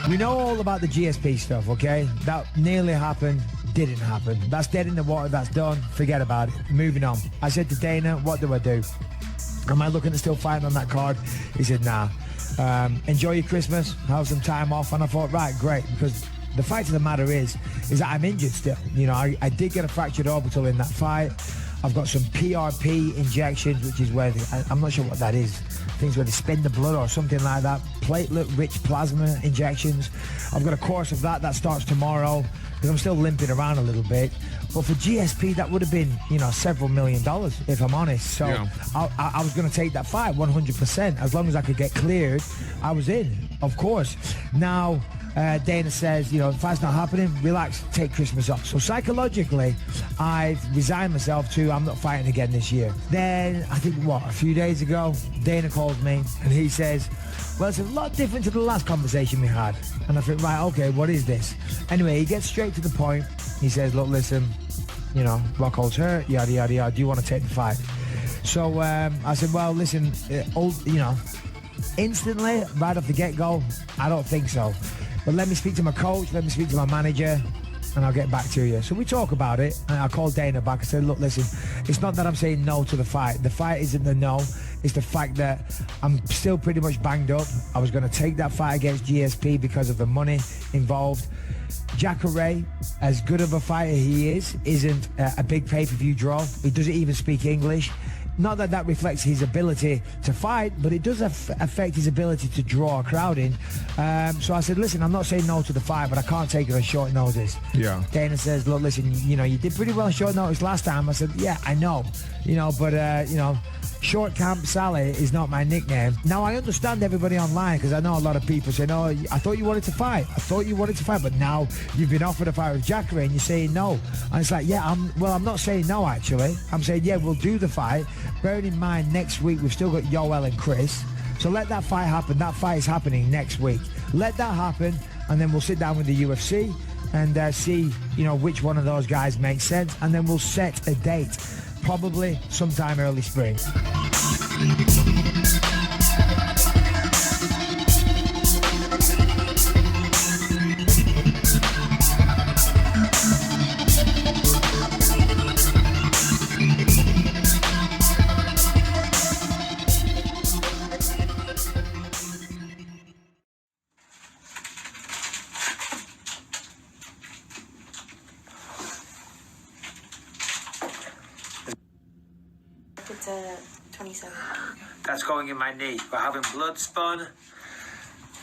We know all about the GSP stuff, okay? That nearly happened, didn't happen. That's dead in the water, that's done. Forget about it. Moving on. I said to Dana, what do I do? Am I looking to still fight on that card? He said, nah. Enjoy your Christmas, have some time off. And I thought, right, great, because the fact of the matter is that I'm injured still. You know, I did get a fractured orbital in that fight. I've got some PRP injections, which is where I'm not sure what that is. Things where they spin the blood or something like that. Platelet-rich plasma injections. I've got a course of that starts tomorrow because I'm still limping around a little bit. But for GSP, that would have been, you know, several $1 million, if I'm honest. So yeah. I was going to take that fight 100%. As long as I could get cleared, I was in, of course. Now, Dana says, you know, if that's not happening, relax, take Christmas off. So psychologically, I've resigned myself to I'm not fighting again this year. Then, I think, a few days ago, Dana calls me and he says, well, it's a lot different to the last conversation we had. And I think, right, okay, what is this? Anyway, he gets straight to the point. He says, look, listen, you know, Rockhold's hurt, yada, yada, yada. Do you want to take the fight? So I said, well, listen, you know, instantly, right off the get-go, I don't think so. But let me speak to my coach, let me speak to my manager, and I'll get back to you. So we talk about it, and I called Dana back and said, look, listen, it's not that I'm saying no to the fight. The fight isn't the no. It's the fact that I'm still pretty much banged up. I was going to take that fight against GSP because of the money involved. Jacare, as good of a fighter he is, isn't a big pay-per-view draw. He doesn't even speak English. Not that that reflects his ability to fight, but it does affect his ability to draw a crowd in. So I said, listen, I'm not saying no to the fight, but I can't take it on short notice. Yeah. Dana says, look, listen, you know, you did pretty well on short notice last time. I said, yeah, I know. You know, but, you know, Short Camp Sally is not my nickname. Now, I understand everybody online because I know a lot of people say, no, I thought you wanted to fight. I thought you wanted to fight, but now you've been offered a fight with Jacare and you're saying no. And it's like, yeah, I'm not saying no, actually. I'm saying, yeah, we'll do the fight. Bearing in mind, next week, we've still got Yoel and Chris. So let that fight happen. That fight is happening next week. Let that happen, and then we'll sit down with the UFC and see, you know, which one of those guys makes sense, and then we'll set a date. Probably sometime early spring. It's 27. That's going in my knee. We're having blood spun.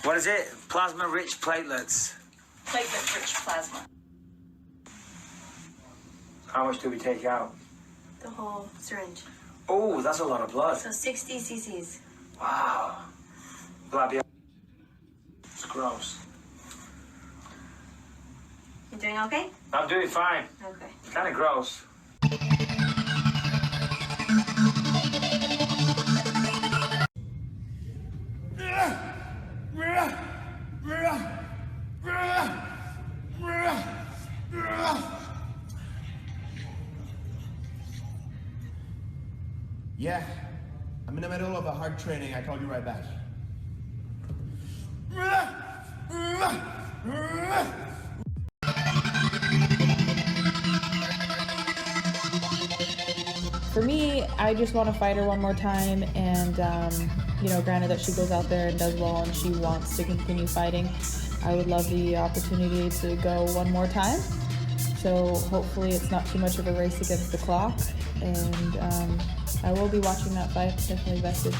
What is it? Plasma-rich platelets. Platelet-rich plasma. How much do we take out? The whole syringe. Oh, that's a lot of blood. So 60 cc's. Wow. Bloody. It's gross. You doing okay? I'm doing fine. Okay. It's kind of gross. Yeah, I'm in the middle of a hard training. I called you right back. For me, I just want to fight her one more time, and you know, granted that she goes out there and does well and she wants to continue fighting, I would love the opportunity to go one more time. So hopefully it's not too much of a race against the clock, and I will be watching that fight, definitely vested.